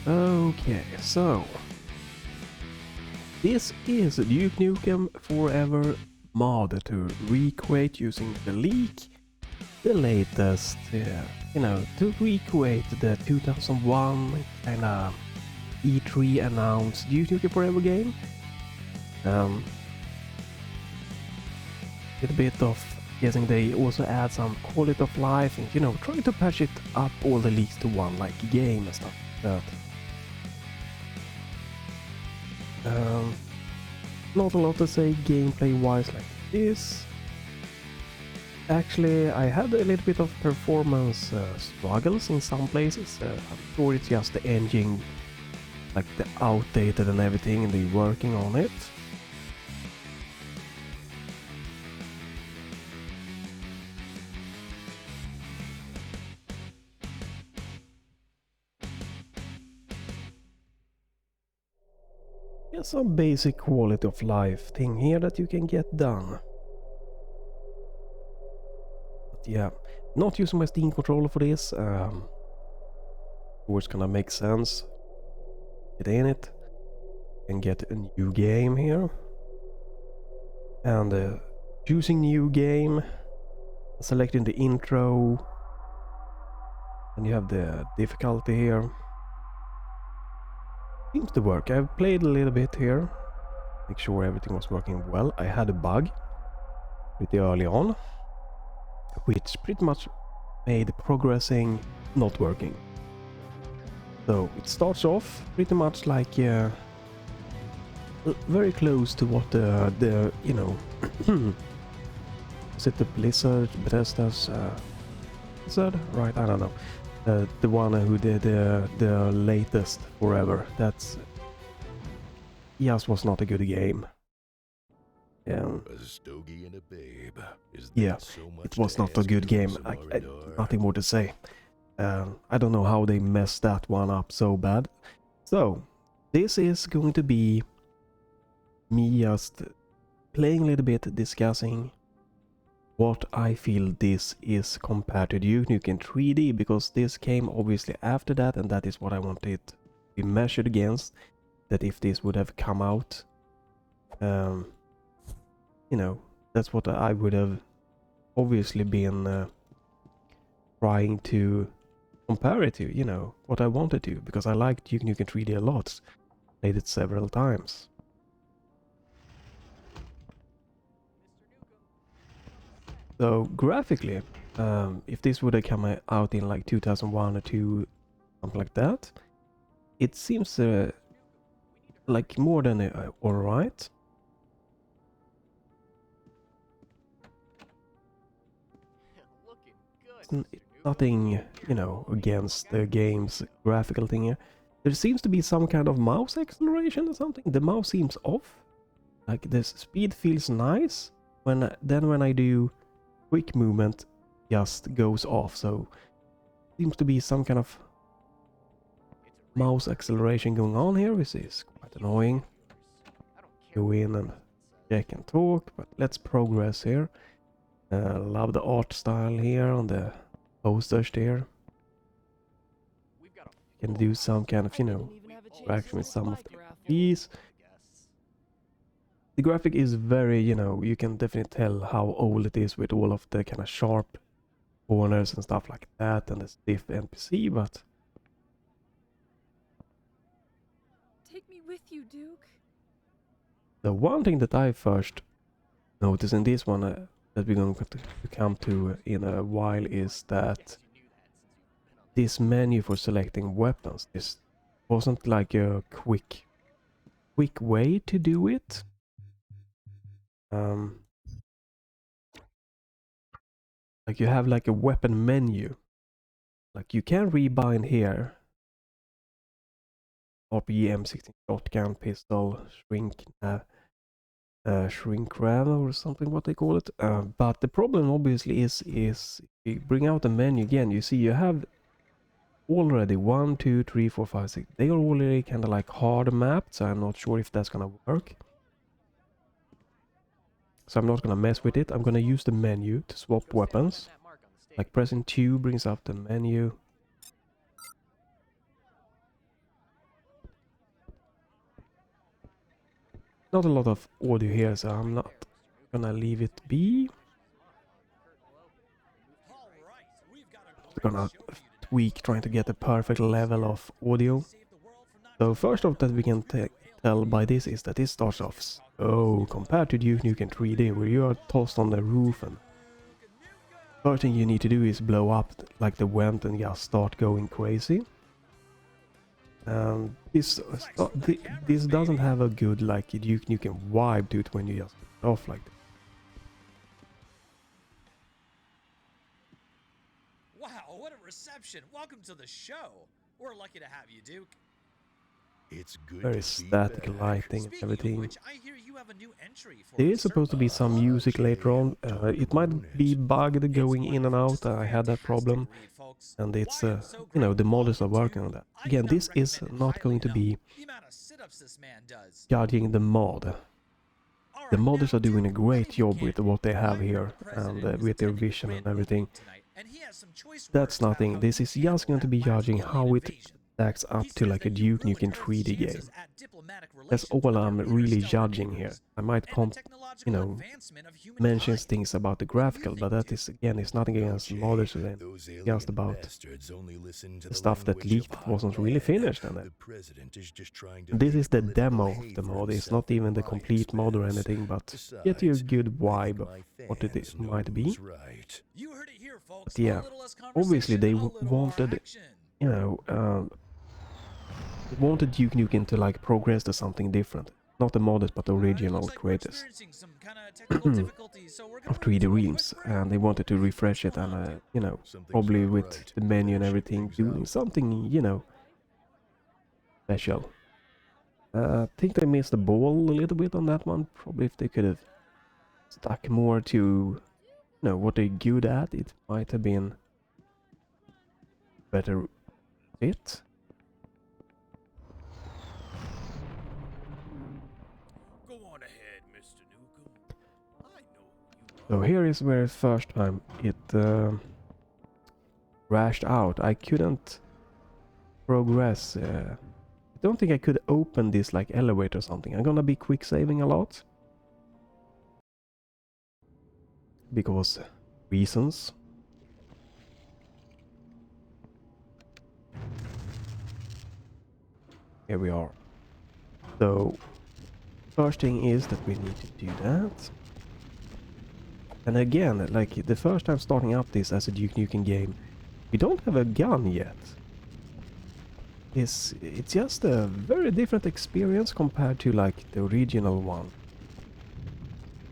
Okay, so this is Duke Nukem Forever mod to recreate using the leak, the latest, to recreate the 2001 kind of E3 announced Duke Nukem Forever game. With a bit of guessing they also add some quality of life and trying to patch it up all the leaks to one like game and stuff like that. Not a lot to say gameplay wise like this. Actually, I had a little bit of performance struggles in some places. I'm sure it's just the engine, like the outdated and everything, and they're working on it. Yeah, some basic quality of life thing here that you can get done. But yeah, not using my Steam controller for this. Which kind of makes sense. Get in it and get a new game here. And choosing new game, selecting the intro, and you have the difficulty here. Seems to work. I've played a little bit here, make sure everything was working well. I had a bug pretty early on, which pretty much made progressing not working. So it starts off pretty much like very close to what the is it the Blizzard, Bethesda's Blizzard? Right, I don't know. The one who did the latest Forever. That's just was not a good game. Yeah, it was not a good game. Nothing more to say. I don't know how they messed that one up so bad. So this is going to be me just playing a little bit, discussing what I feel this is compared to Duke Nukem 3D, because this came obviously after that, and that is what I wanted to be measured against. That if this would have come out, that's what I would have obviously been trying to compare it to, what I wanted to, because I liked Duke Nukem 3D a lot. Played it several times. So graphically, if this would have come out in like 2001 or 2, something like that, it seems like more than alright. It's nothing, against the game's graphical thing here. There seems to be some kind of mouse acceleration or something. The mouse seems off. Like the speed feels nice, then when I do quick movement just goes off, so seems to be some kind of mouse acceleration going on here, which is quite annoying. Go in and check and talk, but let's progress here. Love the art style here on the posters there. You can do some kind of, interaction with some of the keys. The graphic is very, you can definitely tell how old it is with all of the kind of sharp corners and stuff like that, and the stiff NPC, but... Take me with you, Duke. The one thing that I first noticed in this one that we're going to come to in a while is that this menu for selecting weapons, this wasn't like a quick way to do it. Like you have like a weapon menu. Like you can rebind here. RPG, M16 shotgun, pistol, shrink ram or something, what they call it. But the problem obviously is if you bring out the menu again, you see you have already 1, 2, 3, 4, 5, 6. They are already kind of like hard mapped, so I'm not sure if that's gonna work. So I'm not gonna mess with it. I'm gonna use the menu to swap weapons. Like pressing 2 brings up the menu. not a lot of audio here, so I'm not gonna leave it be. Just gonna tweak, trying to get the perfect level of audio. So first off that we can tell by this is that this starts off so compared to Duke Nukem 3D, where you are tossed on the roof and first thing you need to do is blow up like the vent and just start going crazy. This doesn't have a good like Duke Nukem vibe to it when you just turn it off like that. Wow, what a reception! Welcome to the show. We're lucky to have you, Duke. It's good Very to be static back. lighting and Speaking of everything. which, I hear you have a new entry for There is supposed to be some music later on. It might be bugged going in and out. I had that problem, and it's you know, the modders are working on that. Again, this is not going to be judging the mod. The modders are doing a great job with what they have here and with their vision and everything. That's nothing. This is just going to be judging how it stacks up to like a Duke Nukem 3D game. That's all I'm really judging here. I might you know, mention things about the graphical, but that is again, it's nothing against modders or anything. Just about the stuff that leaked wasn't really finished and that. This is the demo of the mod. It's not even the complete mod or anything, but get you a good vibe of what it might be. But yeah, obviously they wanted, you know, wanted Duke Nukem to like progress to something different. Not the modders, but the original creators of 3D Realms, and they wanted to refresh it and, you know, probably with the menu and everything, doing something, you know, special. I think they missed the ball a little bit on that one. Probably if they could have stuck more to, you know, what they're good at, it might have been better fit. So here is where first time it crashed out. I couldn't progress. I don't think I could open this like elevator or something. I'm gonna be quick saving a lot. Because reasons. Here we are. So first thing is that we need to do that. And again, like the first time starting up this as a Duke Nukem game, we don't have a gun yet. It's just a very different experience compared to like the original one.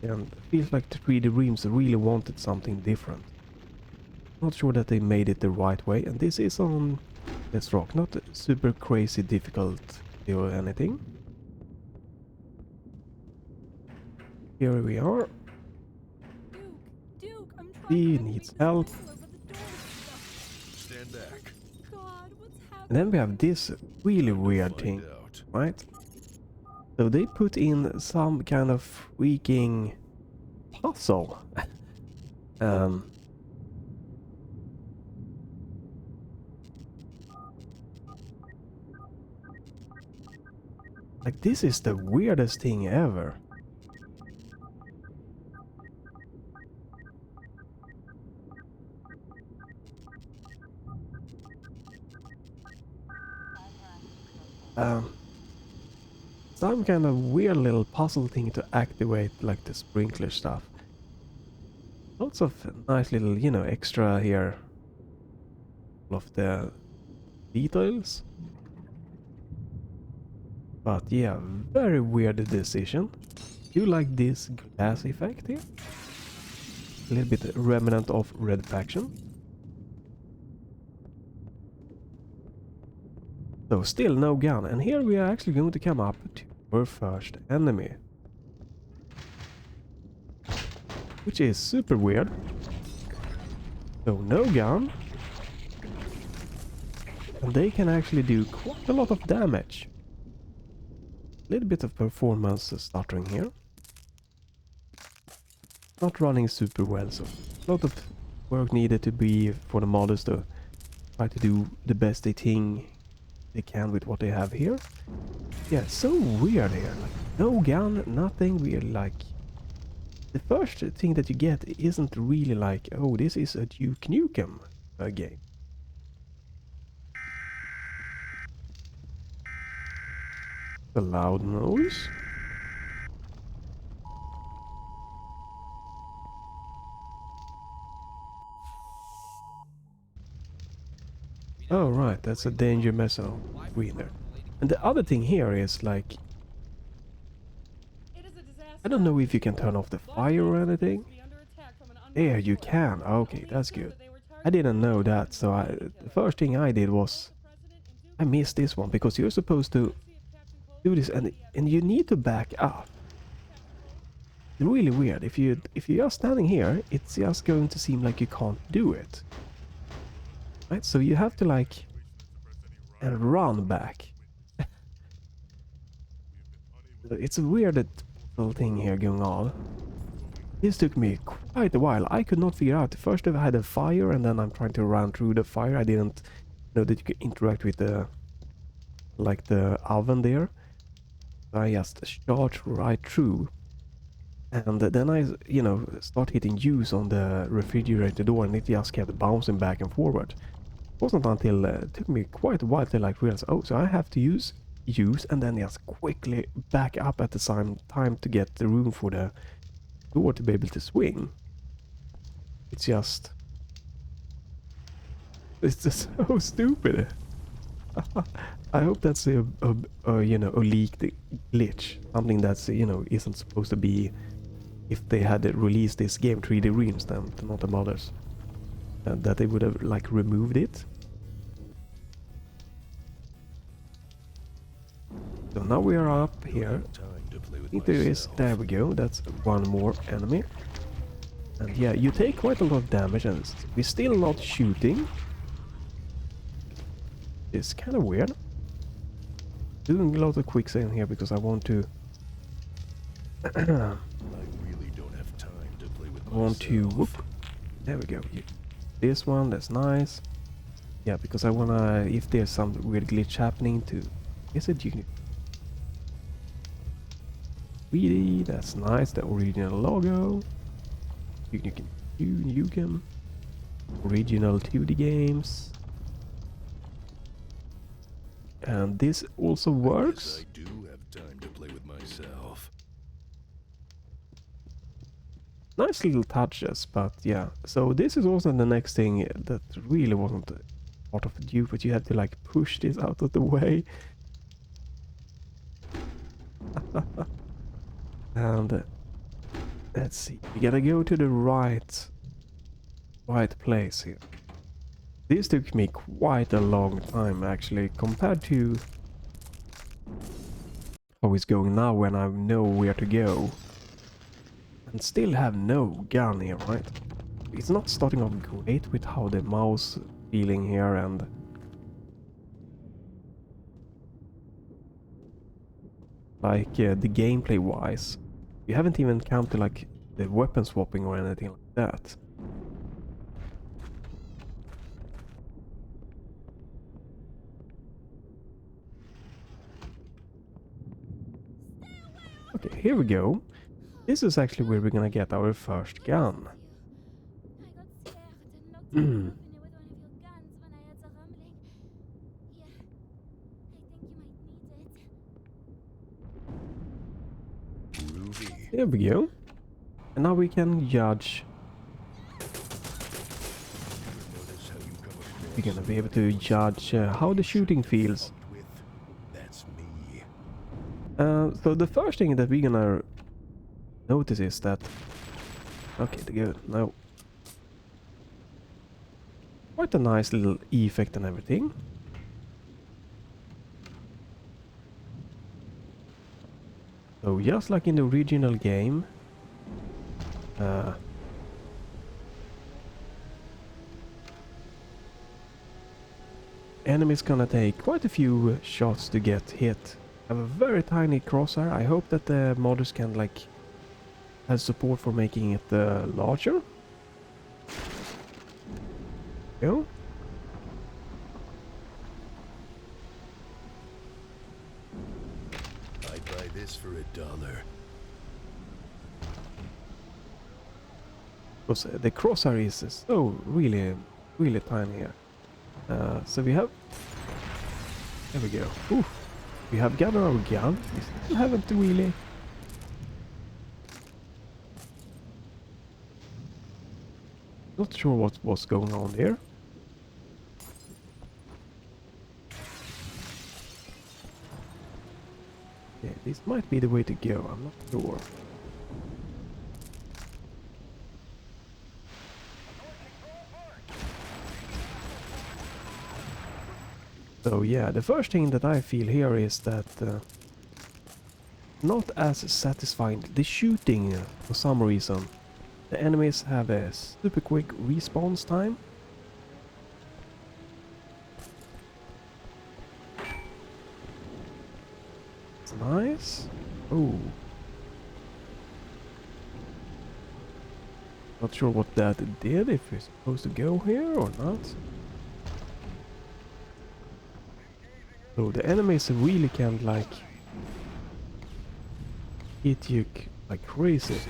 And it feels like the 3D Realms really wanted something different. Not sure that they made it the right way, and this is on Let's Rock, not super crazy difficult or anything. Here we are. Duke, I'm trying He to needs beat this help. missile over the door stuff. Stand back. God, what's happening? And then we have this really weird thing, right? So they put in some kind of freaking puzzle. Like this is the weirdest thing ever. Some kind of weird little puzzle thing to activate like the sprinkler stuff. Lots of nice little, you know, extra here of the details. But yeah, very weird decision. Do you like this glass effect here? A little bit remnant of Red Faction. So still no gun, and here we are actually going to come up to our first enemy. Which is super weird. So no gun. And they can actually do quite a lot of damage. A little bit of performance stuttering here. Not running super well, so a lot of work needed to be for the modders to try to do the best they they can with what they have here. Yeah, it's so weird here. Like, no gun, nothing weird. Like, the first thing that you get isn't really like, oh, this is a Duke Nukem game. A loud noise. Oh right, that's a danger missile green there. And the other thing here is like, It is a disaster. I don't know if you can turn off the fire or anything. There you can. Okay, that's good. I didn't know that, so the first thing I did was I missed this one because you're supposed to do this and you need to back up. It's really weird. If you're just standing here, it's just going to seem like you can't do it. Right? So you have to like and run back. It's a weird little thing here going on. This took me quite a while. I could not figure out. First I had a fire and then I'm trying to run through the fire. I didn't know that you could interact with the like the oven there. I just shot right through. And then I, you know, start hitting use on the refrigerator door and it just kept bouncing back and forward. It wasn't until it took me quite a while to like realize, oh, so I have to use and then just quickly back up at the same time to get the room for the door to be able to swing. It's just so stupid. I hope that's a you know, a leaked glitch, something that's, you know, isn't supposed to be. If they had released this game 3D Realms, then not the modders, that they would have like removed it. So now we are up here. There we go. That's one more enemy. And yeah, you take quite a lot of damage, and we're still not shooting. It's kind of weird. Doing a lot of quick saving here because I want to. Whoop. There we go. This one, that's nice. Yeah, because I wanna, if there's some weird glitch happening to, is it you? Really, that's nice. The original logo. Nukem. Original 2D games. And this also works. I do have time to play with myself. Nice little touches, but yeah. So this is also the next thing that really wasn't part of the Duke, but you have to like push this out of the way. And let's see, we gotta go to the right place here. This took me quite a long time actually, compared to how it's going now when I know where to go. And still have no gun here, right? It's not starting off great with how the mouse feeling here and like the gameplay wise. You haven't even come to like the weapon swapping or anything like that. Okay, here we go. This is actually where we're gonna get our first gun. Hmm. Ruby. There we go. And now we can judge. We're gonna be able to judge how the shooting feels. That's me. So the first thing that we're gonna notice is that... Okay, good. Now, quite a nice little effect and everything. So just like in the original game, enemies gonna take quite a few shots to get hit. Have a very tiny crosshair. I hope that the modders can like have support for making it larger. Go. buy this for $1. Because the crosshair is so really tiny here. So we have... There we go. Ooh. We have gathered our gun. We still haven't really... Not sure what was going on there. Yeah, this might be the way to go, I'm not sure. So yeah, the first thing that I feel here is that not as satisfying. The shooting, for some reason. The enemies have a super quick response time. It's nice. Oh. Not sure what that did, if we're supposed to go here or not. So the enemies really can like hit you like crazy.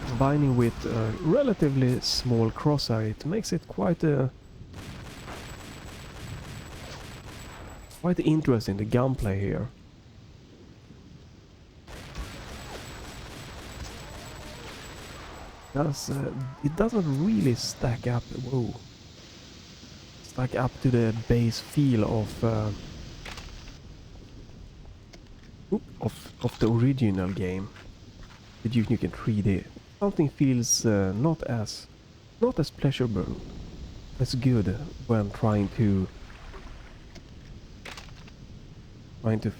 Combining with a relatively small crosshair, it makes it quite interesting, the gunplay here. It doesn't really stack up. Whoa. Stack up to the base feel of the original game, the Duke Nukem 3D. Something feels not as pleasurable, as good when trying to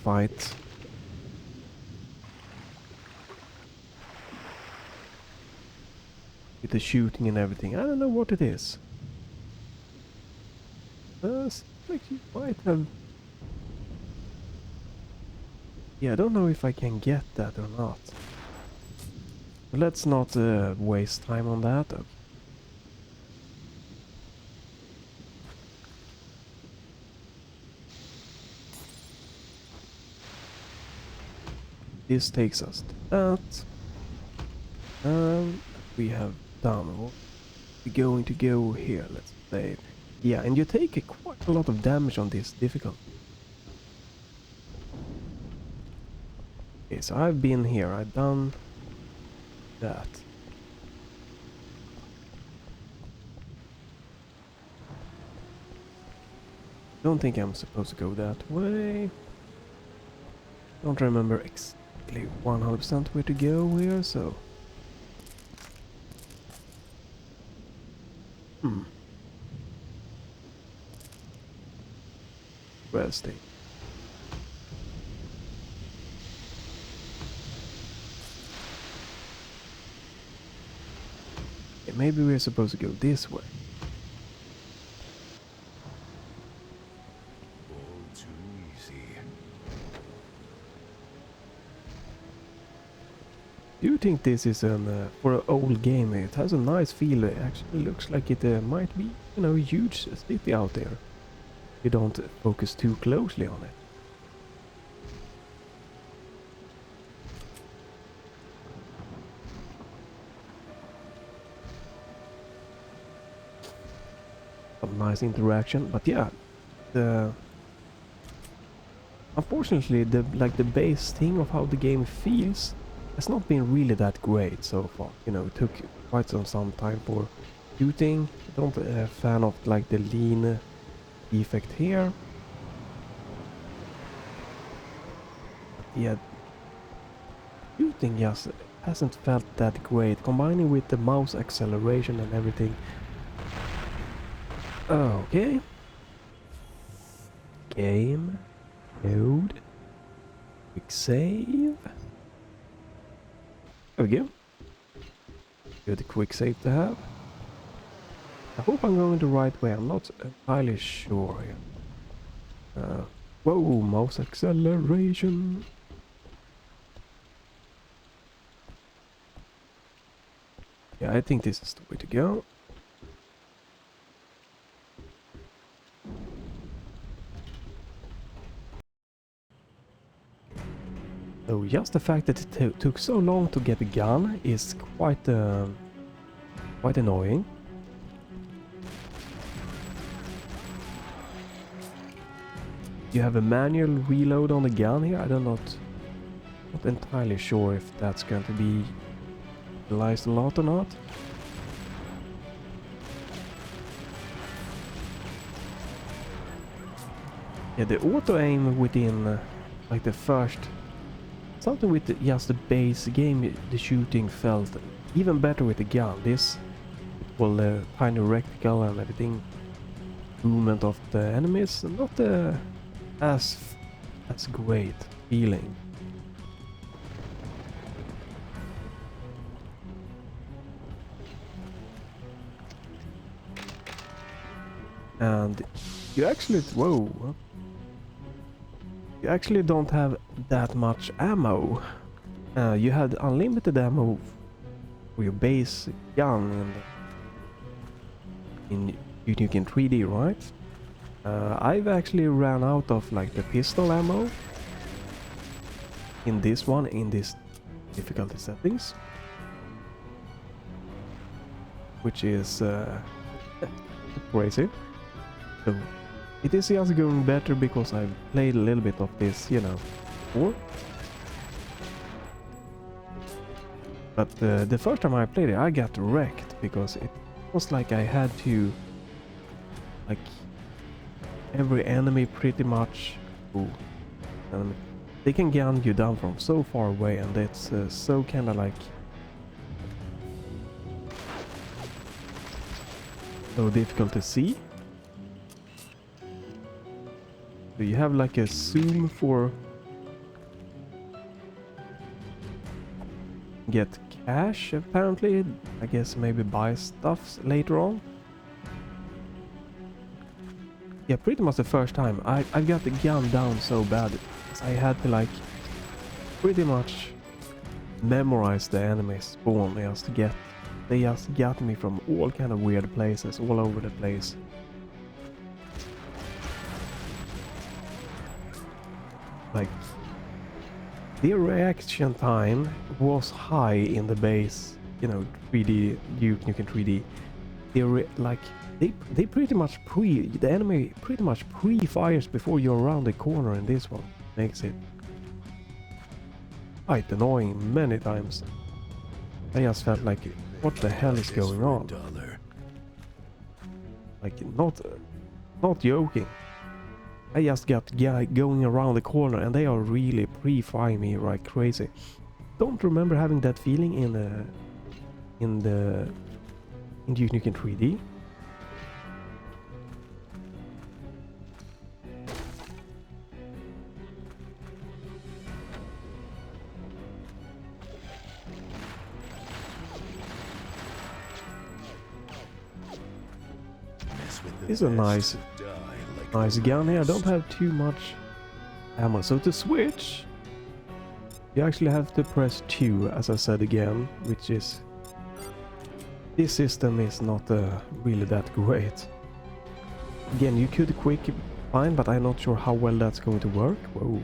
fight. With the shooting and everything. I don't know what it is. Like you might have... Yeah, I don't know if I can get that or not. Let's not waste time on that. This takes us to that. We have done. We're going to go here, let's say. Yeah, and you take quite a lot of damage on this difficult. Okay, so I've been here, I've done that. Don't think I'm supposed to go that way. Don't remember exactly 100% where to go here, so... Well, stay. Okay, maybe we're supposed to go this way. All too easy. Do you think this is an for an old game? It has a nice feel. It actually looks like it might be, you know, a huge city out there. You don't focus too closely on it. Some nice interaction, but yeah, unfortunately the base thing of how the game feels has not been really that great so far. You know, it took quite some time for shooting. Don't fan of like the lean effect here. Yeah, shooting just hasn't felt that great. Combining with the mouse acceleration and everything. Okay. Game. Load. Quick save. There we go. Good quick save to have. I hope I'm going the right way. I'm not entirely sure here. Whoa, mouse acceleration. Yeah, I think this is the way to go. So just the fact that it took so long to get a gun is quite annoying. You have a manual reload on the gun here. I'm not entirely sure if that's going to be utilized a lot or not. Yeah, the auto aim within like the first, something with just the base game, the shooting felt even better with the gun. This, well, the tiny reticle and everything, movement of the enemies, not as great feeling. And you actually, whoa, you actually don't have that much ammo. You had unlimited ammo for your base gun in Nukem 3D, right? I've actually ran out of like the pistol ammo in this one, in this difficulty settings, which is crazy. So it is just going better because I've played a little bit of this, you know, before. But the first time I played it, I got wrecked because it was like I had to, like, every enemy pretty much, they can gun you down from so far away, and it's so kind of like so difficult to see. So you have like a zoom for get cash apparently. I guess maybe buy stuff later on. Yeah, pretty much the first time I got the gun down so bad I had to like pretty much memorize the enemy spawn just to get. They just got me from all kind of weird places all over the place. Like, the reaction time was high in the base, you know, 3D, Nukem 3D. They pretty much the enemy pretty much pre-fires before you're around the corner, and this one makes it quite annoying many times. I just felt like, what the hell is going on? Like, not joking. I just got guy going around the corner and they are really pre-firing me like crazy. Don't remember having that feeling in Duke Nukem 3D. This is a nice gun here. I don't have too much ammo, so to switch you actually have to press 2, as I said again, which is, this system is not really that great. Again, you could quick find, but I'm not sure how well that's going to work. Whoa.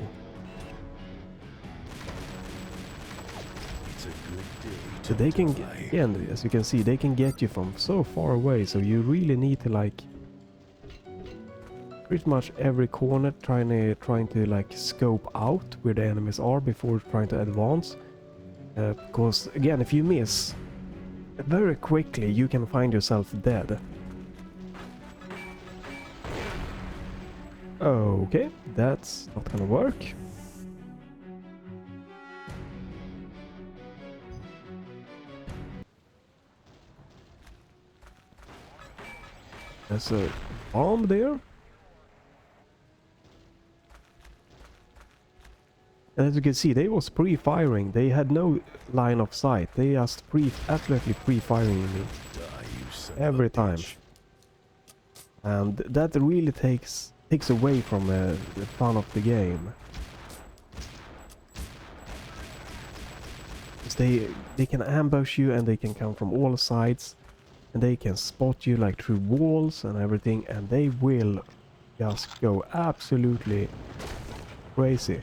So they can, again, as you can see, they can get you from so far away, so you really need to like pretty much every corner trying to like scope out where the enemies are before trying to advance, because again, if you miss very quickly you can find yourself dead. Okay, that's not gonna work. There's a bomb there. And as you can see, they was pre-firing. They had no line of sight. They just absolutely pre-firing me every time. And that really takes away from the fun of the game. They can ambush you and they can come from all sides. And they can spot you like through walls and everything. And they will just go absolutely crazy.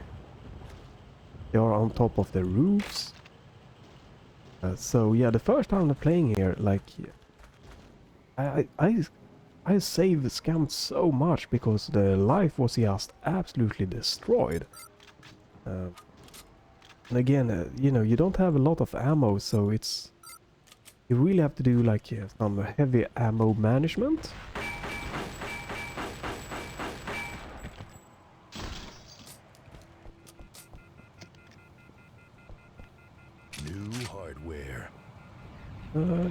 They are on top of the roofs. So yeah, the first time I'm playing here, like, I saved scammed so much because the life was just absolutely destroyed. And again, you know, you don't have a lot of ammo, so you really have to do like some heavy ammo management. New hardware.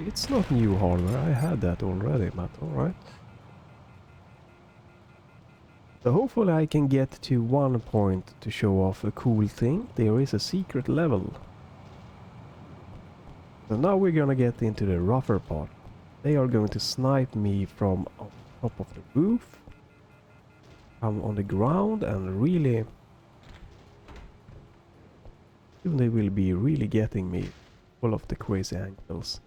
It's not new hardware, I had that already, but alright. So hopefully I can get to one point to show off a cool thing. There is a secret level. So now we're gonna get into the rougher part. They are going to snipe me from on top of the roof. I'm on the ground and really... They will be really getting me full of the crazy angles.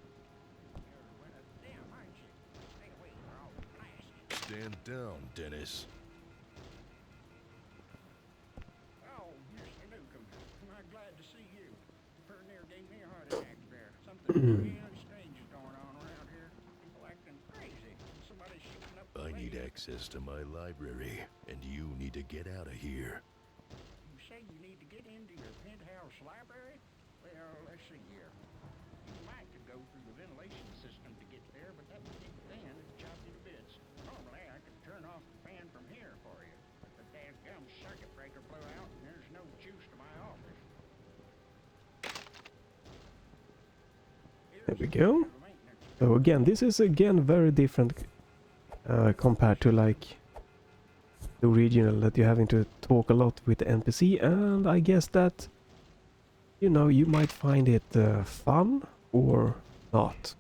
Stand down, Dennis. Oh, Mr. Nukem, I'm glad to see you. Pretty near gave me a heart attack there. Something really strange is going on around here. People acting crazy. Somebody's shooting up the I need radio. access to my library, and you need to get out of here. You say you need to get into your penthouse library? Well, let's see here. You might could go through the ventilation system to get there, but that big fan would chop you to bits. Normally, I could turn off the fan from here for you, but the dadgum circuit breaker blew out and there's no juice to my office. There we go. So again, this is again very different compared to like the original, that you're having to talk a lot with the NPC, and I guess that, you know, you might find it fun or not.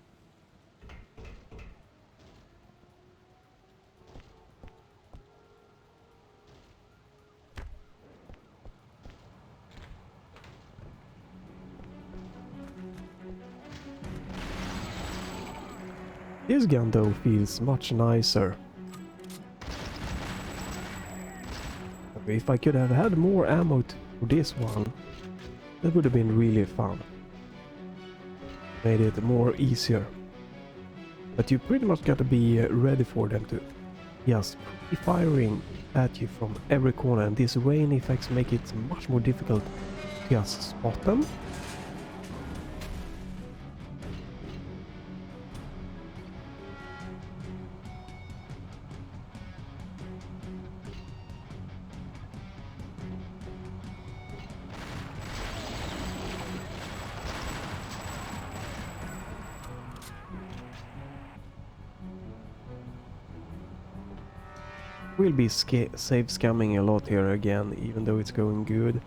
This gun though feels much nicer. If I could have had more ammo to this one, that would have been really fun. Made it more easier. But you pretty much got to be ready for them to just be firing at you from every corner, and these rain effects make it much more difficult to just spot them. We'll be save scamming a lot here again, even though it's going good.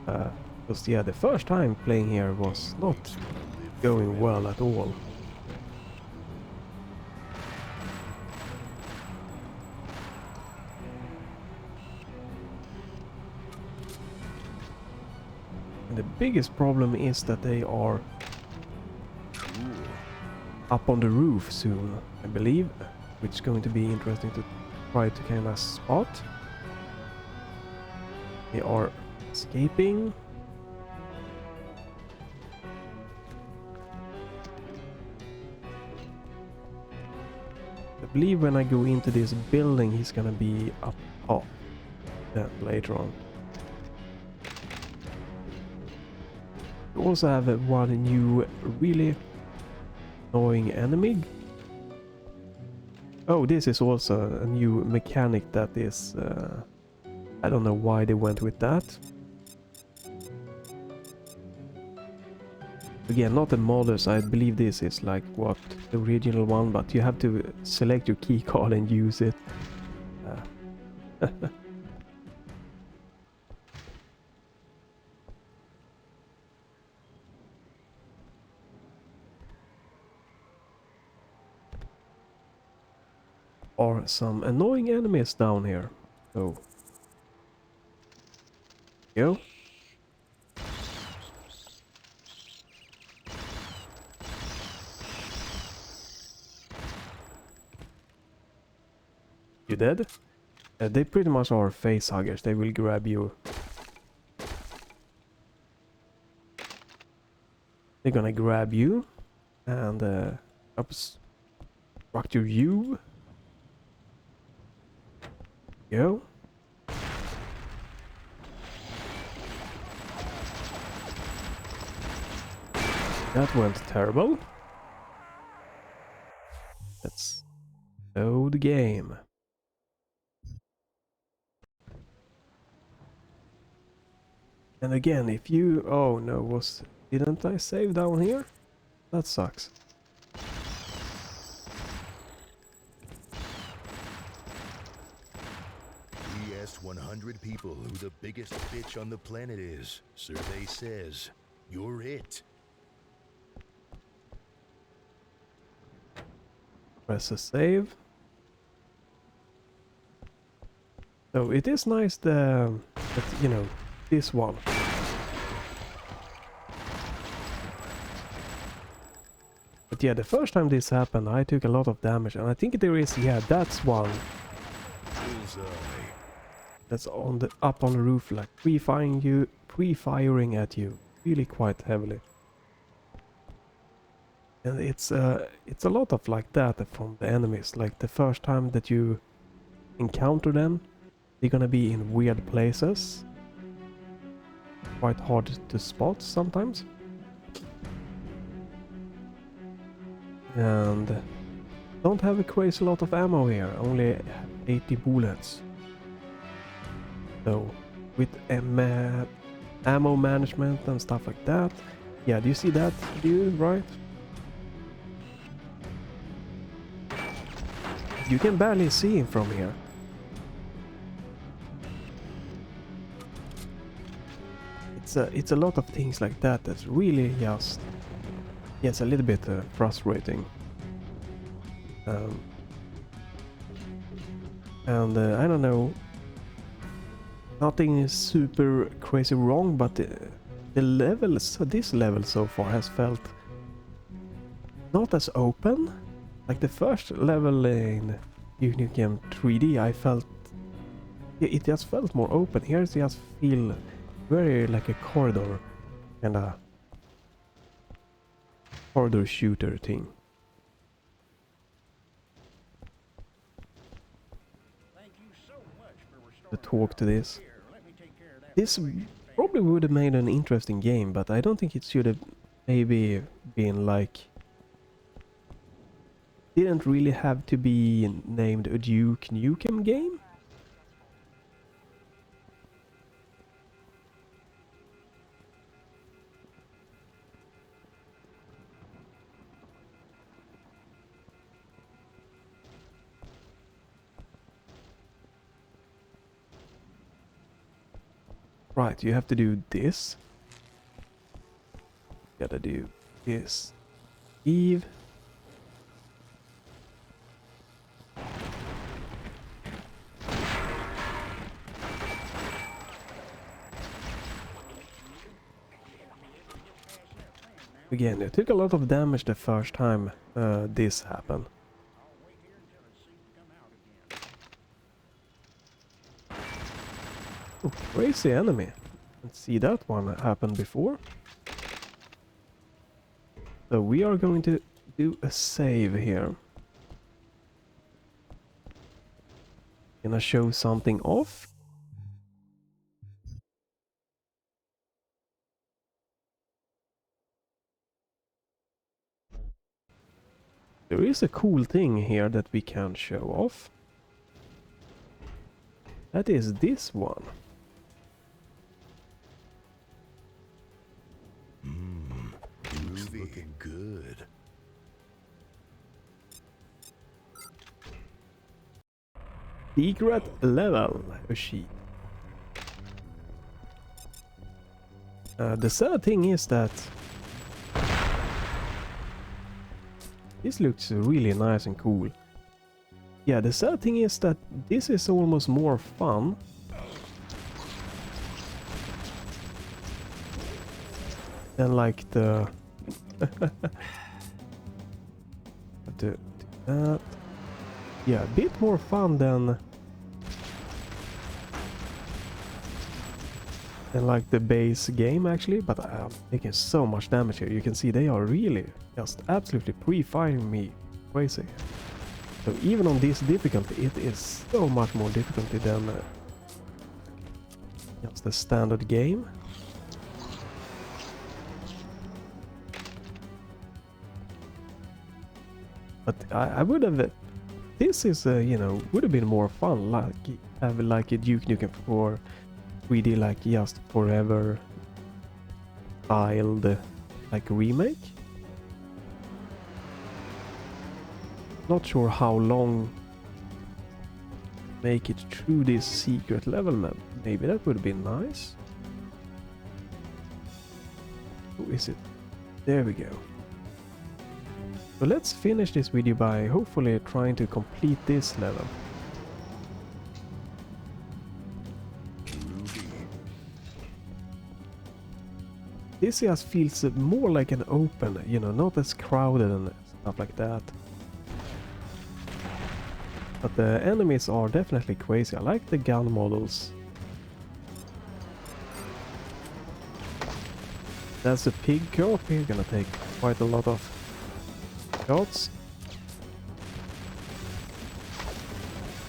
Because yeah, the first time playing here was not going well at all. And the biggest problem is that they are up on the roof soon, I believe, which is going to be interesting to try to kind of spot. They are escaping. I believe when I go into this building he's gonna be up top then later on. We also have one new really annoying enemy. Oh, this is also a new mechanic that is... I don't know why they went with that. Again, not the modders, I believe this is like what the original one, but you have to select your keycard and use it. Are some annoying enemies down here. So go. You dead? They pretty much are face huggers. They will grab you They're gonna grab you and obstruct your view. Go. That went terrible. Let's load the game. And again, if you... Oh no, didn't I save down here? That sucks. We asked 100 people who the biggest bitch on the planet is. Survey says, you're it. Press a save. So it is nice that, you know, this one. But yeah, the first time this happened, I took a lot of damage, and I think there is, yeah, that's one. Bullseye. That's on the up on the roof, like pre-firing at you, really quite heavily. And it's a lot of like that from the enemies. Like the first time that you encounter them, they're gonna be in weird places, quite hard to spot sometimes. And don't have a crazy lot of ammo here, only 80 bullets. So with ammo management and stuff like that, yeah, do you see that dude, right? You can barely see him from here. It's a lot of things like that that's really just, yes, a little bit frustrating. And I don't know, nothing is super crazy wrong, but the levels, this level so far has felt not as open. Like the first level in Nukem 3D, I felt it just felt more open. Here it just feel very like a corridor, and a corridor shooter thing. To talk to this. This probably would have made an interesting game, but I don't think it should have maybe been like... Didn't really have to be named a Duke Nukem game? Right, you have to do this. Gotta do this. Eve. Again, it took a lot of damage the first time this happened. Oh, crazy enemy. Let's see that one happen before. So we are going to do a save here. Gonna show something off. There is a cool thing here that we can show off. That is this one. It's looking good. Secret level sheet. The sad thing is that this looks really nice and cool. Yeah, the sad thing is that this is almost more fun than like the yeah, a bit more fun than than like the base game actually, but I'm taking so much damage here. You can see they are really just absolutely pre-firing me crazy. So even on this difficulty, it is so much more difficulty than just the standard game. But I would have... This is, you know, would have been more fun, like have like a Duke Nukem for 3D, like just forever styled like remake. Not sure how long make it through this secret level map. Maybe that would have been nice. Who is it? There we go. So let's finish this video by hopefully trying to complete this level. This just feels more like an open, you know, not as crowded and stuff like that. But the enemies are definitely crazy. I like the gun models. That's a pig co-op here, gonna take quite a lot of shots.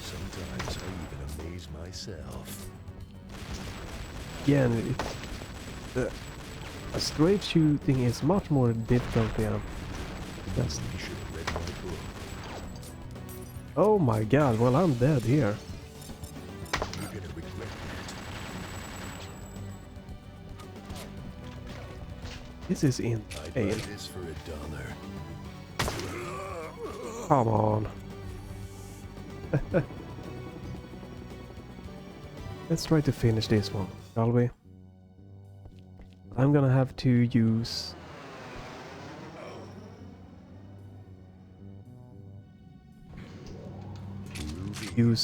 Sometimes I even amaze myself. Again, a straight shooting is much more difficult than just... You should have read my book. Oh my god, well I'm dead here. You're gonna regret that. This is I'd buy insane. this for $1. Come on. Let's try to finish this one, shall we? I'm gonna have to use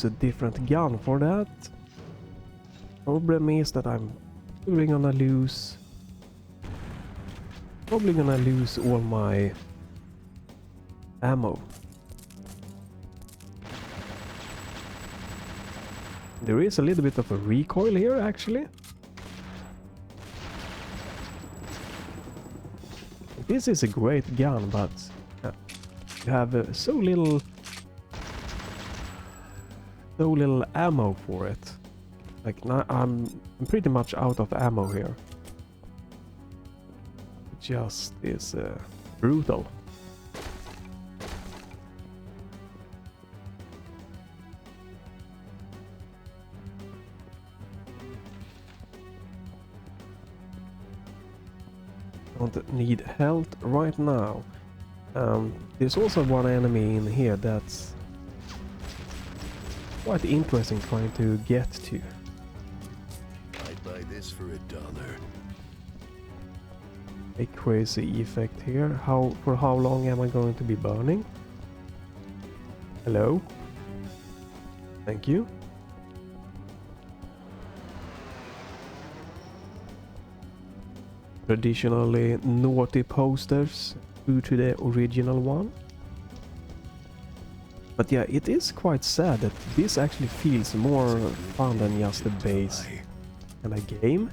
a different gun for that. Problem is that I'm probably gonna lose all my ammo. There is a little bit of a recoil here actually. This is a great gun, but you have so little ammo for it. Like now I'm pretty much out of ammo here. It just is brutal. Don't need health right now. There's also one enemy in here that's quite interesting trying to get to. I'd buy this for $1. A crazy effect here. For how long am I going to be burning? Hello? Thank you. Traditionally naughty posters due to the original one. But yeah, it is quite sad that this actually feels more fun than just the base and a game.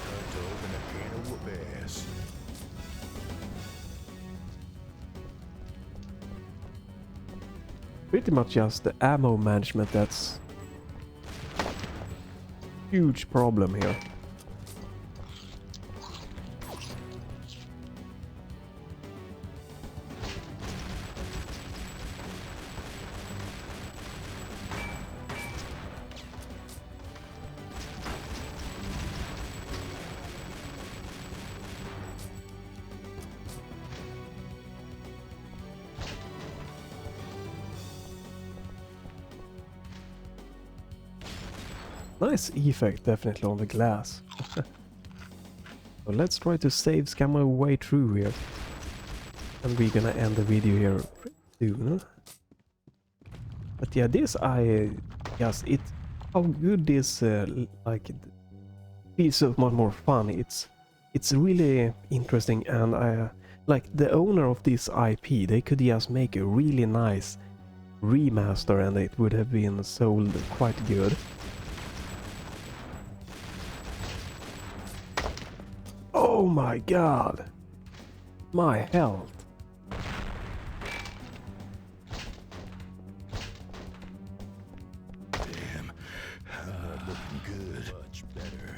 Time to open a can of whoop ass. Pretty much just the ammo management that's huge problem here. Nice effect definitely on the glass. So let's try to save scam our way through here. And we're gonna end the video here pretty soon. But yeah, this how good this like feels so much more fun. It's really interesting, and like the owner of this IP, they could just make a really nice remaster and it would have been sold quite good. Oh my god! My health! Damn. Looking good. Much better.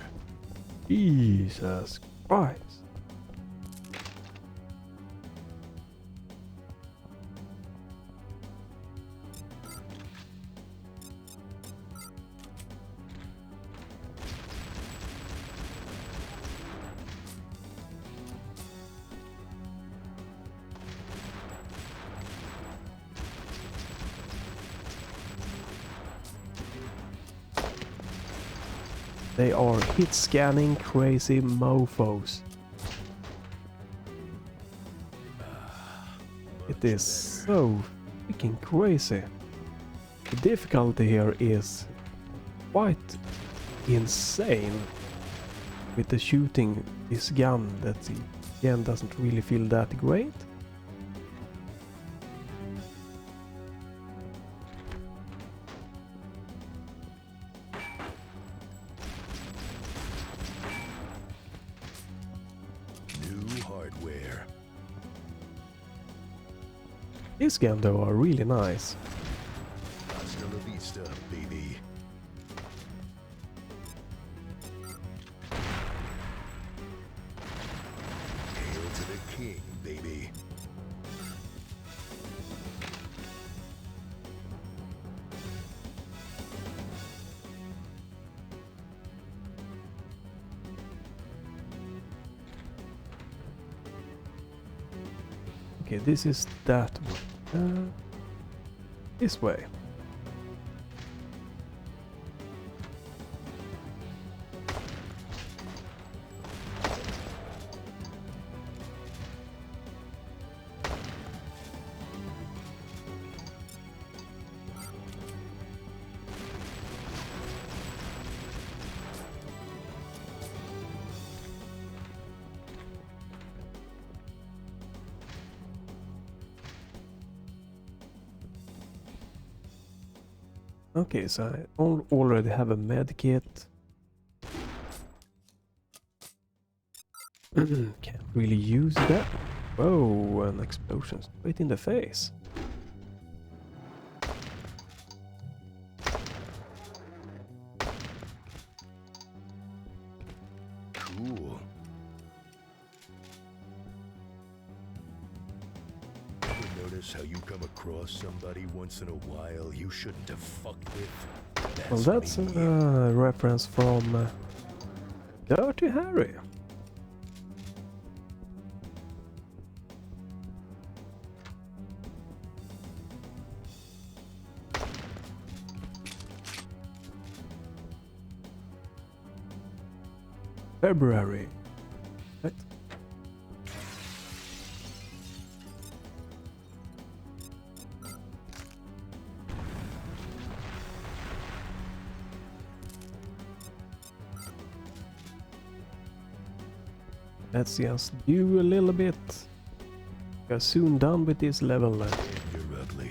Jesus Christ! They are hit scanning crazy mofos. It is so freaking crazy. The difficulty here is quite insane with the shooting this gun that again doesn't really feel that great. New hardware. This gun though are really nice. Hasta la vista, baby. Hail to the king, baby. Okay, this is that way. This way. Okay, so I already have a med kit. Can't really use that. Whoa, an explosion straight in the face. Cool. Ever notice how you come across somebody once in a while you shouldn't have fucked with? Well, that's me. a reference from Dirty Harry. February. Right. Let's just do a little bit. We're soon done with this level. You're ugly.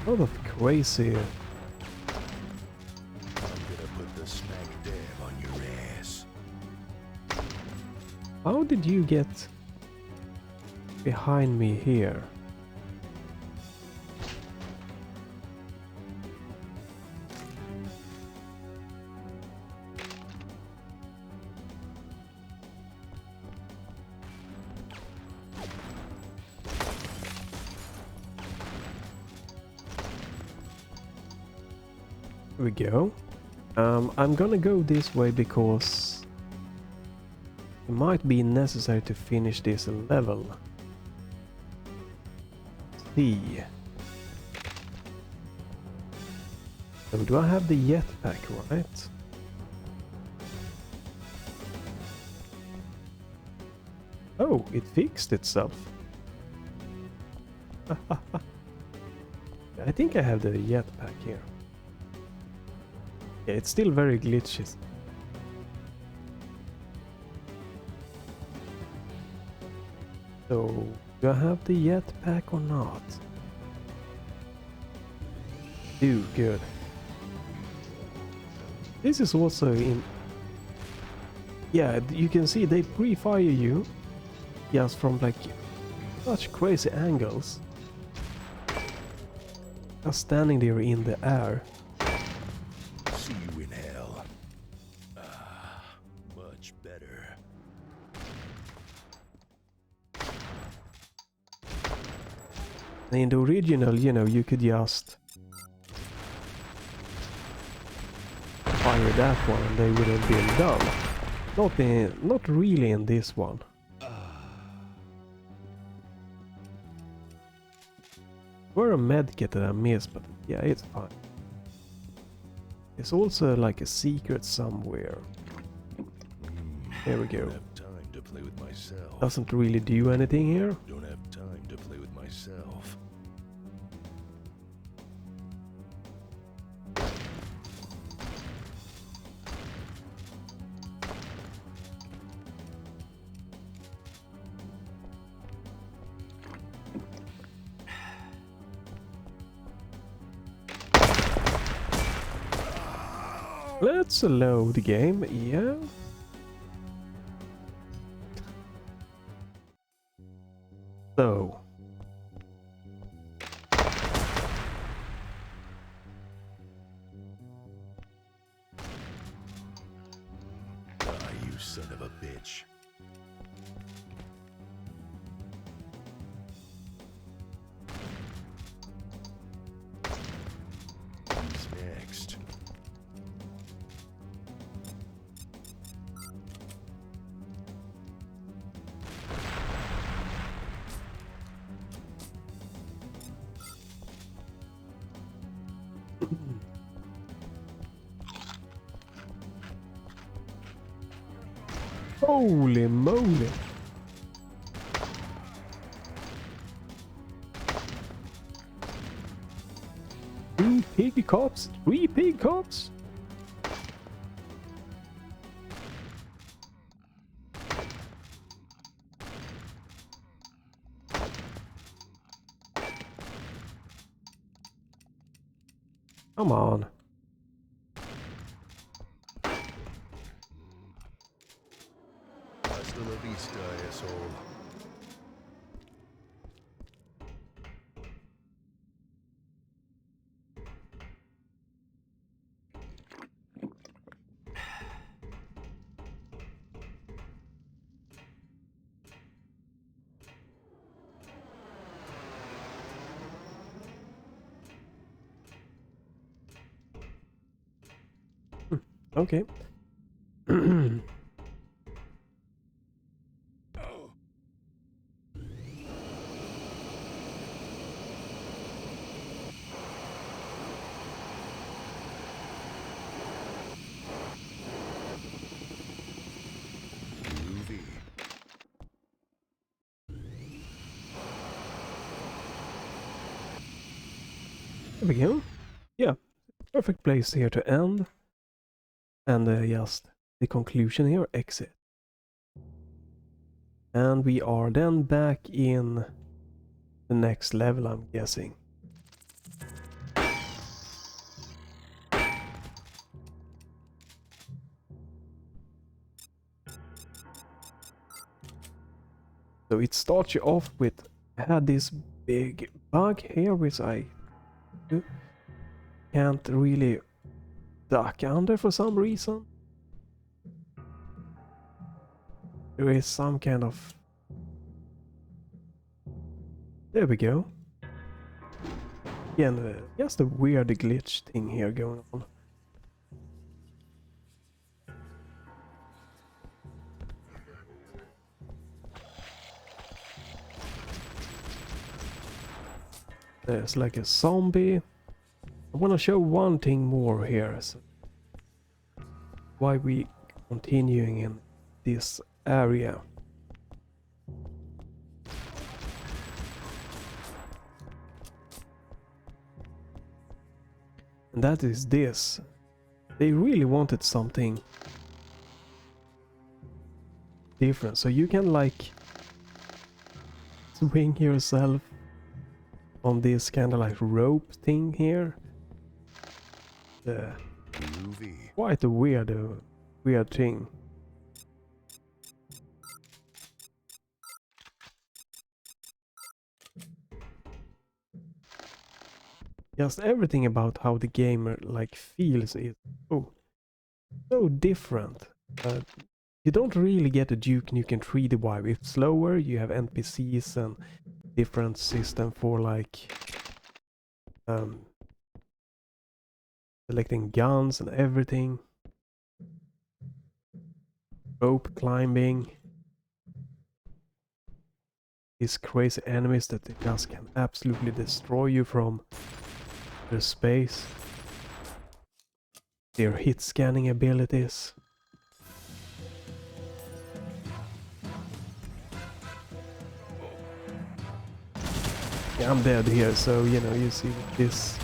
A lot of crazy. I'm gonna put the smack dab on your ass. How did you get behind me here? Here we go. I'm gonna go this way because it might be necessary to finish this level. See. So do I have the jetpack, right? Oh, it fixed itself. I think I have the jetpack here. Yeah, it's still very glitchy. So, do I have the jetpack or not? Do, good. This is also in... Yeah, you can see they pre-fire you just from like such crazy angles. Just standing there in the air. See you in hell. Ah, much better. And in the original, you know, you could just fire that one and they would have been done. Not really in this one. Were a medkit that I missed, but yeah, it's fine. It's also like a secret somewhere. There we go. Don't have time to play with myself. Doesn't really do anything here. Don't have time to play with myself. Let's load the game, yeah. So. Ah, you son of a bitch. Who's next? Holy moly! Three pig cops? Come on. Hasta la vista, asshole. Okay. Groovy. There we go. Yeah, perfect place here to end. And just the conclusion here, exit. And we are then back in the next level, I'm guessing. So it starts you off with, I had this big bug here which I can't really duck under for some reason. There is some kind of... There we go. Again, just a weird glitch thing here going on. There's like a zombie. I want to show one thing more here. So why we continuing in this area. And that is this. They really wanted something different. So you can like swing yourself on this kind of like rope thing here. Groovy. Quite a weird thing. Just everything about how the gamer like feels is so different. You don't really get a Duke Nukem 3D vibe. It's slower, you have NPCs and different system for like selecting guns and everything. Rope climbing. These crazy enemies that just can absolutely destroy you from their space. Their hit scanning abilities. Yeah, I'm dead here, so you know, you see this.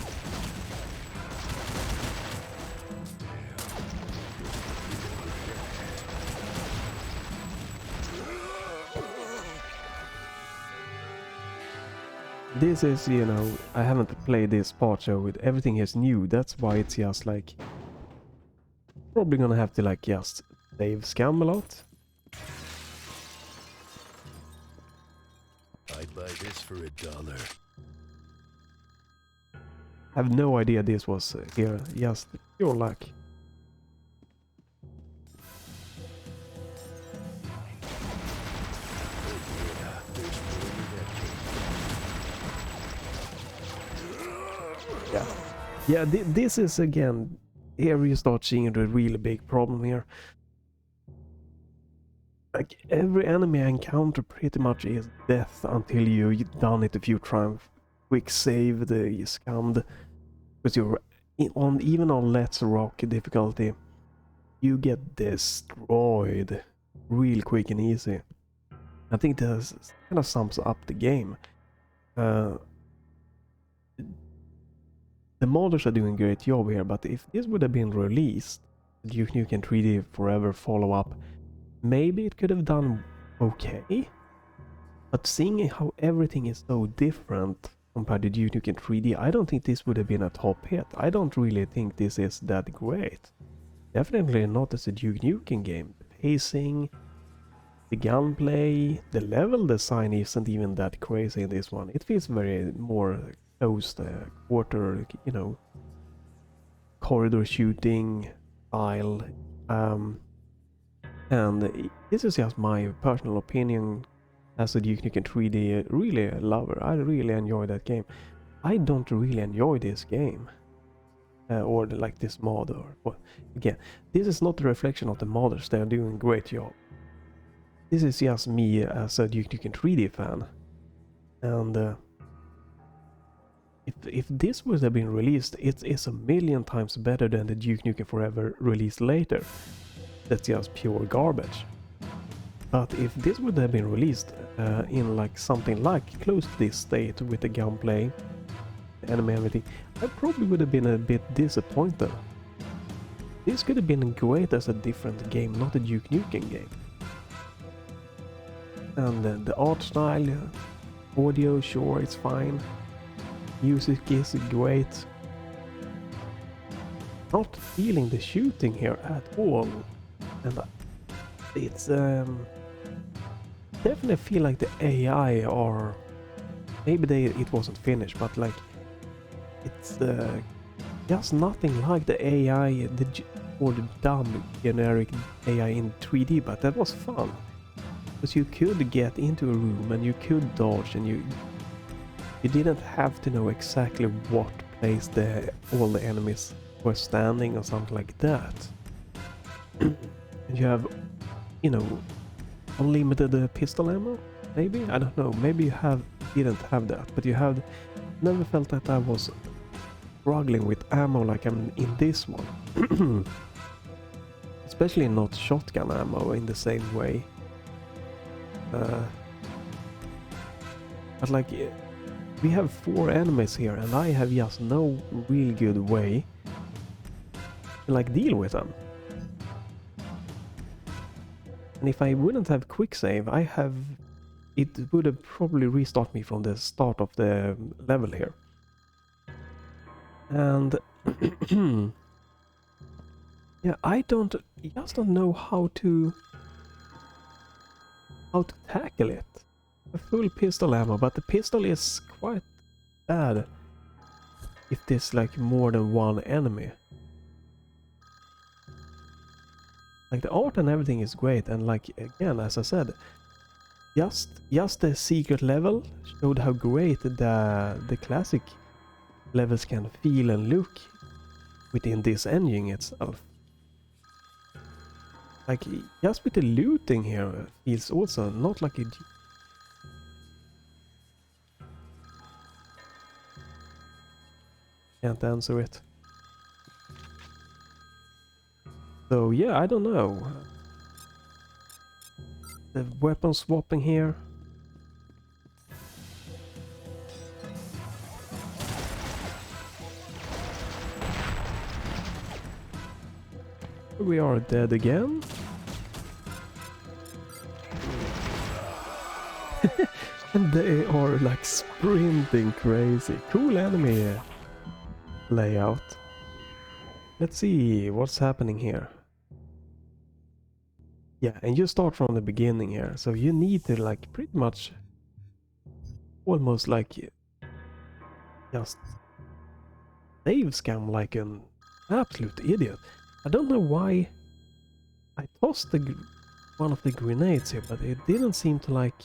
This is, you know, I haven't played this part, so with everything is new. That's why it's just like probably gonna have to like just save scam a lot. I'd buy this for $1. I have no idea this was here, just pure luck. Yeah, this is again, here you start seeing the really big problem here. Like every enemy I encounter pretty much is death until you've done it a few times. Quick save, the scammed, because you're even on Let's Rock difficulty, you get destroyed real quick and easy. I think this kind of sums up the game. The modders are doing a great job here, but if this would have been released, Duke Nukem 3D Forever follow-up, maybe it could have done okay. But seeing how everything is so different compared to Duke Nukem 3D, I don't think this would have been a top hit. I don't really think this is that great. Definitely not as a Duke Nukem game. The pacing, the gunplay, the level design isn't even that crazy in this one. It feels very more closed, quarter, you know, corridor shooting style. And this is just my personal opinion as a Duke Nukem 3D really lover. I really enjoy that game. I don't really enjoy this game. Or like this mod, or well, again, this is not a reflection of the modders. They are doing a great job. This is just me as a Duke Nukem 3D fan. And if this would have been released, it is a million times better than the Duke Nukem Forever released later. That's just pure garbage. But if this would have been released in like something like close to this state with the gunplay, the enemy, everything, I probably would have been a bit disappointed. This could have been great as a different game, not a Duke Nukem game. And the art style, audio, sure, it's fine. Music is great. Not feeling the shooting here at all. And it's definitely feel like the AI or maybe it wasn't finished, but like it's just nothing like the AI or the dumb generic AI in 3D, but that was fun. Because you could get into a room and you could dodge and you didn't have to know exactly what place all the enemies were standing or something like that. And you have, you know, unlimited pistol ammo, maybe? I don't know, maybe you didn't have that, but you have never felt that I was struggling with ammo like I'm in this one. Especially not shotgun ammo in the same way. But like, we have 4 enemies here and I have just no real good way to like deal with them. And if I wouldn't have quick save, I have it would have probably restarted me from the start of the level here. And yeah, I just don't know how to tackle it. A full pistol ammo, but the pistol is quite bad if there's like more than one enemy. Like the art and everything is great, and like again, as I said, just the secret level showed how great the classic levels can feel and look within this engine itself. Like just with the looting here feels also not like a... Can't answer it. So yeah, I don't know. The weapon swapping here. We are dead again. And they are like sprinting crazy. Cool enemy layout. Let's see what's happening here. Yeah, and you start from the beginning here, so you need to like pretty much almost like just save scam like an absolute idiot. I don't know why I tossed one of the grenades here, but it didn't seem to like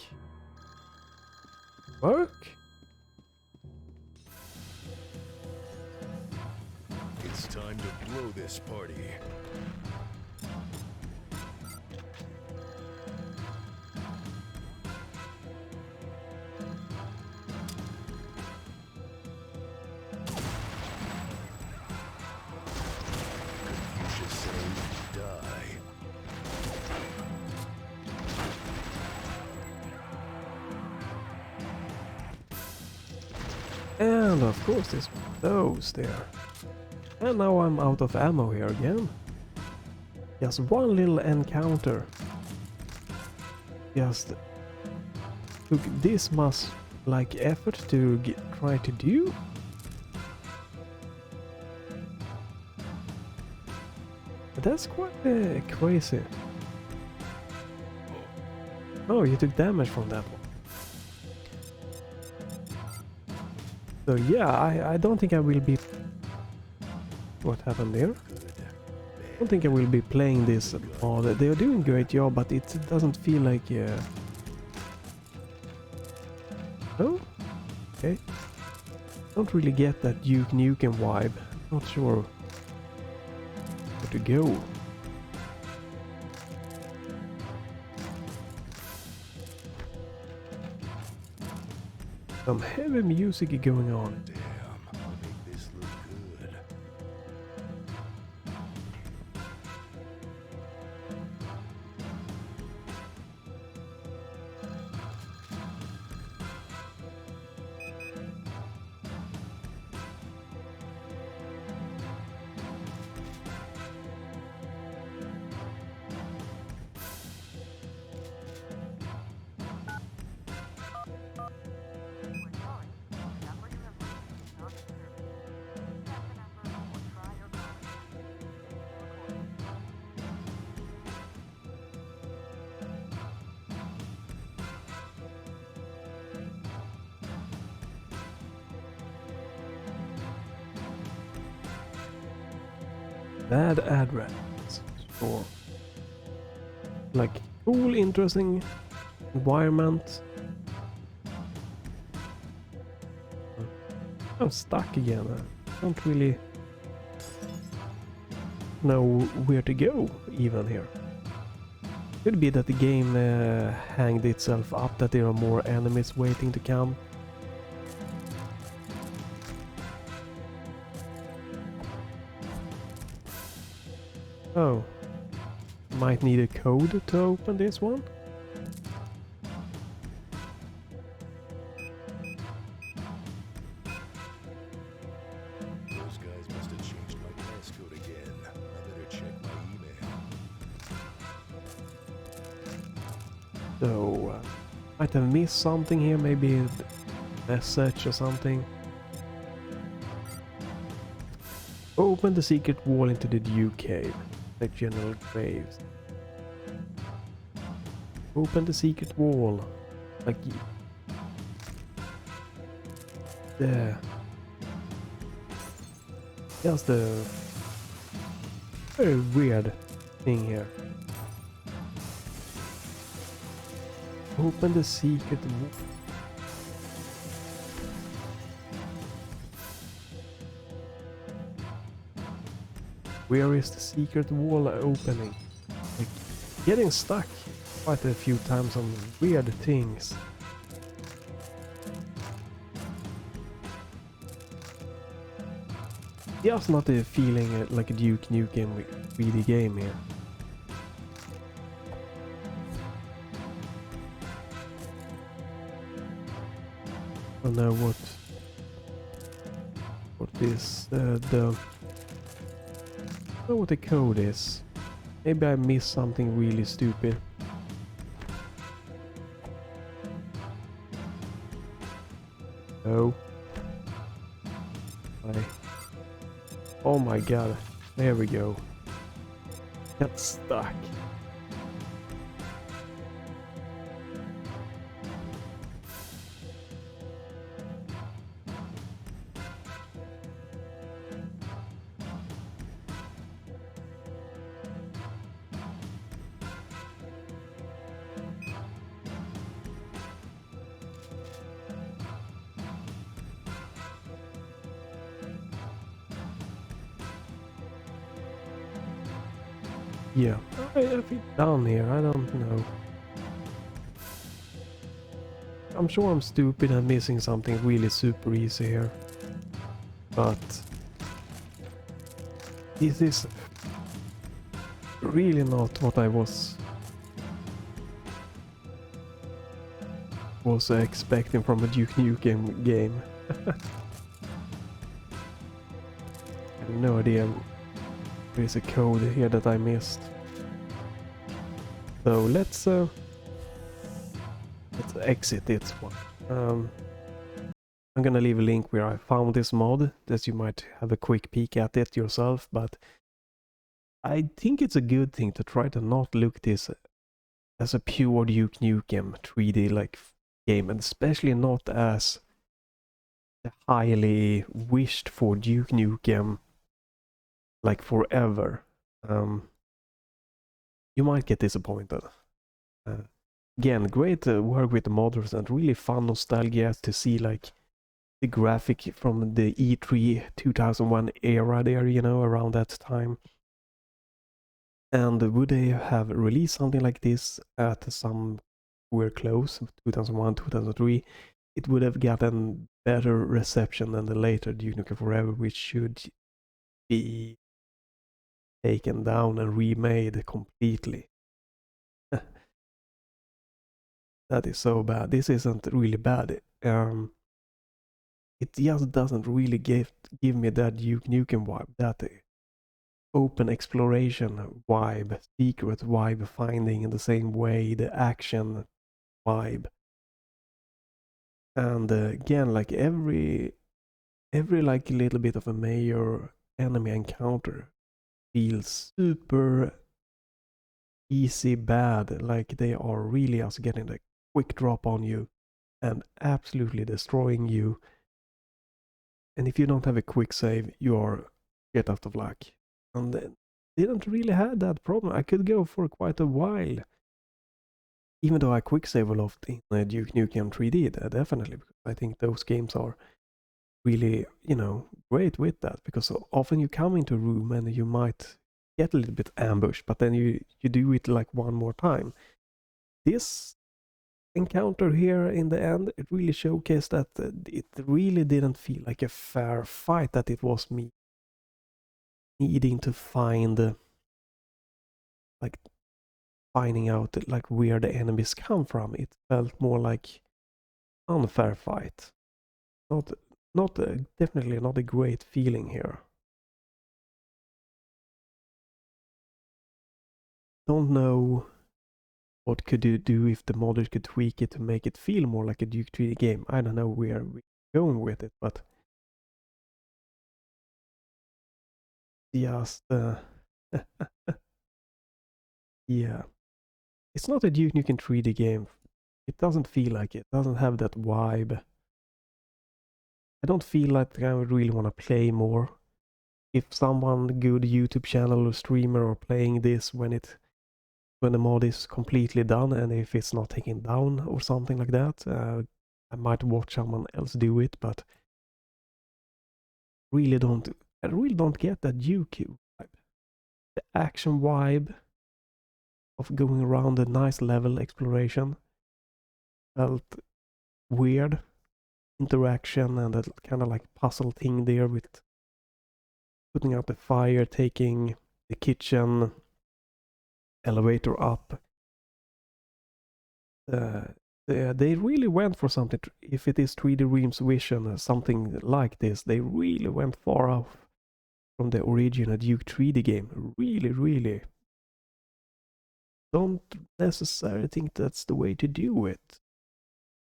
work. It's time to blow this party. Confucius said, die. And of course there's those there. And now I'm out of ammo here again. Just one little encounter. Just took this much like effort to try to do. That's quite crazy. Oh, you took damage from that one. So yeah, I don't think I will be... What happened there? I don't think I will be playing this. Oh, they are doing a great job, but it doesn't feel like... Oh? Okay. Don't really get that Duke Nukem vibe. Not sure where to go. Some heavy music going on. Damn, I'll make this look good. Bad address. Sure. Like cool, interesting environment. I'm stuck again. I don't really know where to go even here. Could be that the game hanged itself up, that there are more enemies waiting to come. Oh, might need a code to open this one. Those guys must have changed my passcode again. I better check my email. So, Might have missed something here, maybe a message or something. Open the secret wall into the Dew Cave. Like General Graves. Open the secret wall. Like... There. Just a very weird thing here. Open the secret wall. Where is the secret wall opening? Like, getting stuck quite a few times on weird things. Just not a feeling like a Duke Nukem 3D game here. I don't know what is I don't know what the code is. Maybe I missed something really stupid. No. Oh my god. There we go. Got stuck. Yeah, I have it down here, I don't know. I'm sure I'm stupid and missing something really super easy here. But this is really not what I was expecting from a Duke Nukem game. I have no idea. There's a code here that I missed. So let's exit this one. I'm gonna leave a link where I found this mod, that you might have a quick peek at it yourself, but I think it's a good thing to try to not look this as a pure Duke Nukem 3D like game, and especially not as the highly wished for Duke Nukem like forever. You might get disappointed. Again, great work with the modders and really fun nostalgia to see like the graphic from the E3 2001 era there, you know, around that time. And would they have released something like this at somewhere close, 2001, 2003, it would have gotten better reception than the later Duke Nukem Forever, which should be taken down and remade completely. That is so bad. This isn't really bad. It just doesn't really give me that Duke Nukem vibe, that open exploration vibe, secret vibe, finding in the same way, the action vibe. And again, like every like little bit of a major enemy encounter feels super easy bad, like they are really just getting the quick drop on you and absolutely destroying you. And if you don't have a quick save, you are get out of luck. And they didn't really have that problem. I could go for quite a while, even though I quick save a lot in Duke Nukem 3D, definitely, because I think those games are really, you know, great with that, because often you come into a room and you might get a little bit ambushed, but then you do it like one more time. This encounter here in the end, it really showcased that it really didn't feel like a fair fight, that it was me needing to find like finding out like where the enemies come from. It felt more like unfair fight. Definitely not a great feeling here. Don't know what could you do if the modders could tweak it to make it feel more like a Duke 3D game? I don't know where we're going with it, but just yeah, it's not a Duke Nukem 3D game. It doesn't feel like it. Doesn't have that vibe. I don't feel like I would really want to play more. If someone good YouTube channel or streamer are playing this when the mod is completely done, and if it's not taken down or something like that, I might watch someone else do it, but I really don't get that Duke vibe. The action vibe of going around a nice level exploration felt weird. Interaction and that kind of like puzzle thing there with putting out the fire, taking the kitchen elevator up. They really went for something. If it is 3D Realms Vision, something like this, they really went far off from the original Duke 3D game. Really, really. Don't necessarily think that's the way to do it.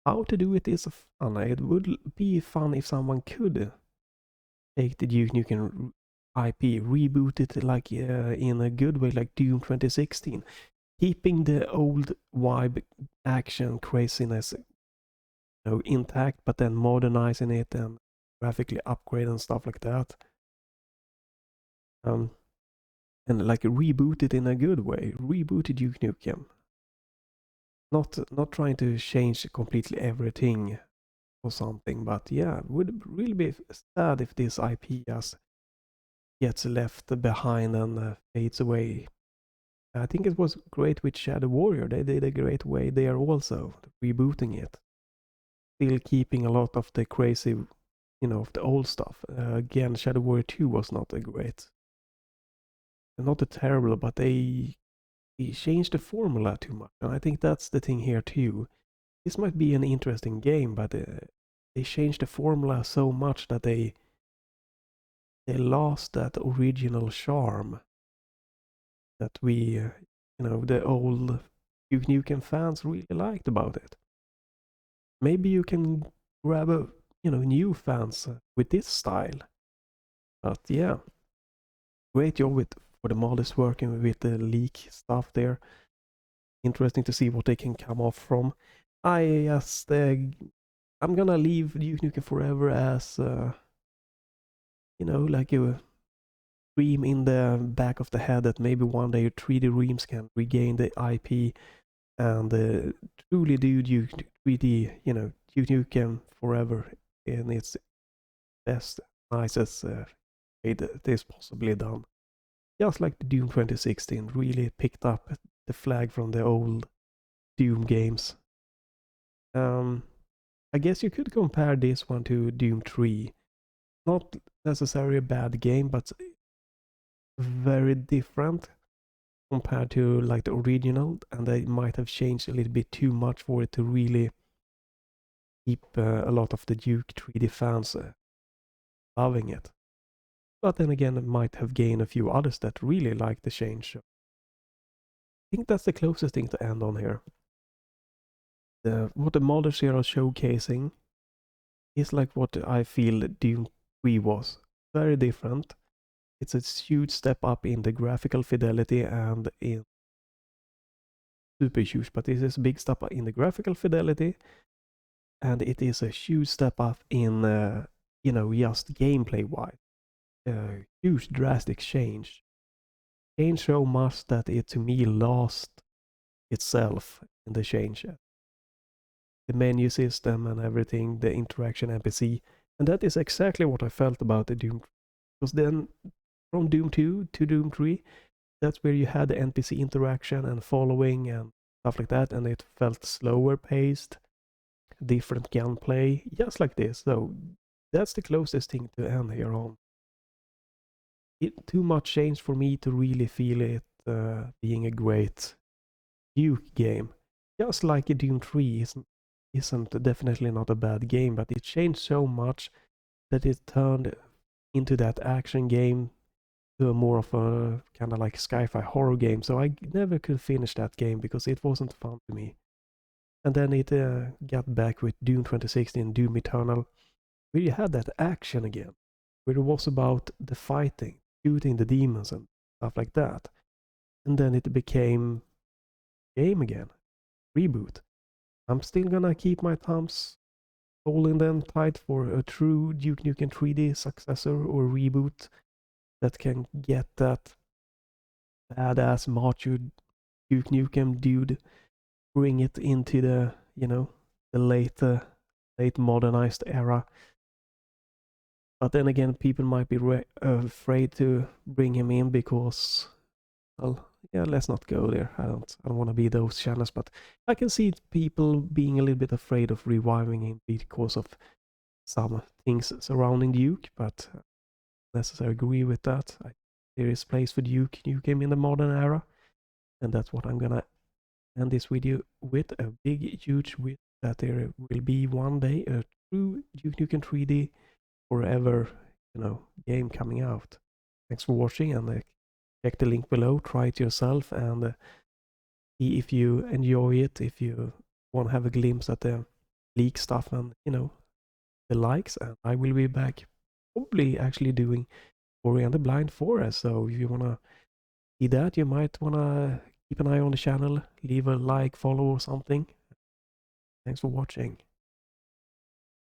How to do it is fun. It would be fun if someone could take the Duke Nukem IP, reboot it like in a good way, like Doom 2016, keeping the old vibe, action, craziness, intact, but then modernizing it and graphically upgrade and stuff like that. And like reboot it in a good way. Reboot Duke Nukem. Not trying to change completely everything or something, but yeah, it would really be sad if this IP just gets left behind and fades away. I think it was great with Shadow Warrior. They did a great way there also, rebooting it. Still keeping a lot of the crazy, of the old stuff. Again, Shadow Warrior 2 was not a great, not a terrible, but they changed the formula too much. And I think that's the thing here too. This might be an interesting game, but they changed the formula so much that they lost that original charm that we, the old Duke Nukem fans really liked about it. Maybe you can grab new fans with this style. But yeah, great job for the modders working with the leak stuff there. Interesting to see what they can come off from. I'm gonna leave Duke Nukem Forever as like a dream in the back of the head that maybe one day 3D Realms can regain the IP and truly do Duke 3D, Duke Nukem Forever in its best, nicest way that it is possibly done. Just like the Doom 2016 really picked up the flag from the old Doom games. I guess you could compare this one to Doom 3. Not necessarily a bad game, but very different compared to like the original, and they might have changed a little bit too much for it to really keep a lot of the Duke 3D fans loving it. But then again, it might have gained a few others that really like the change. I think that's the closest thing to end on here. What the modders here are showcasing is like what I feel Doom 3 was. Very different. It's a huge step up in the graphical fidelity and in super huge, but it is a big step up in the graphical fidelity, and it is a huge step up in just gameplay wise. Huge drastic change. Change so much that it to me lost itself in the change. The menu system and everything, the interaction NPC, and that is exactly what I felt about the Doom. Because then from Doom 2 to Doom 3, that's where you had the NPC interaction and following and stuff like that, and it felt slower paced, different gunplay, just like this. So that's the closest thing to end here on. Too much change for me to really feel it being a great Duke game. Just like a Doom 3 isn't definitely not a bad game, but it changed so much that it turned into that action game to a more of a kind of like sci-fi horror game, so I never could finish that game because it wasn't fun to me. And then it got back with Doom 2016, Doom Eternal, where you had that action again, where it was about the fighting, shooting the demons and stuff like that. And then it became game again, reboot. I'm still gonna keep my thumbs holding them tight for a true Duke Nukem 3D successor or reboot that can get that badass macho Duke Nukem dude, bring it into the, you know, the late modernized era. But then again, people might be afraid to bring him in because, well, yeah, let's not go there. I don't want to be those channels, but I can see people being a little bit afraid of reviving him because of some things surrounding Duke. But necessarily agree with that. There is place for Duke Nukem in the modern era, and that's what I'm gonna end this video with. A big, huge wish that there will be one day a true Duke Nukem 3D forever, you know, game coming out. Thanks for watching, and check the link below, try it yourself, and see if you enjoy it, if you want to have a glimpse at the leak stuff and, you know, the likes. And I will be back probably actually doing Ori and the Blind Forest, so if you want to see that, you might want to keep an eye on the channel, leave a like, follow or something. Thanks for watching.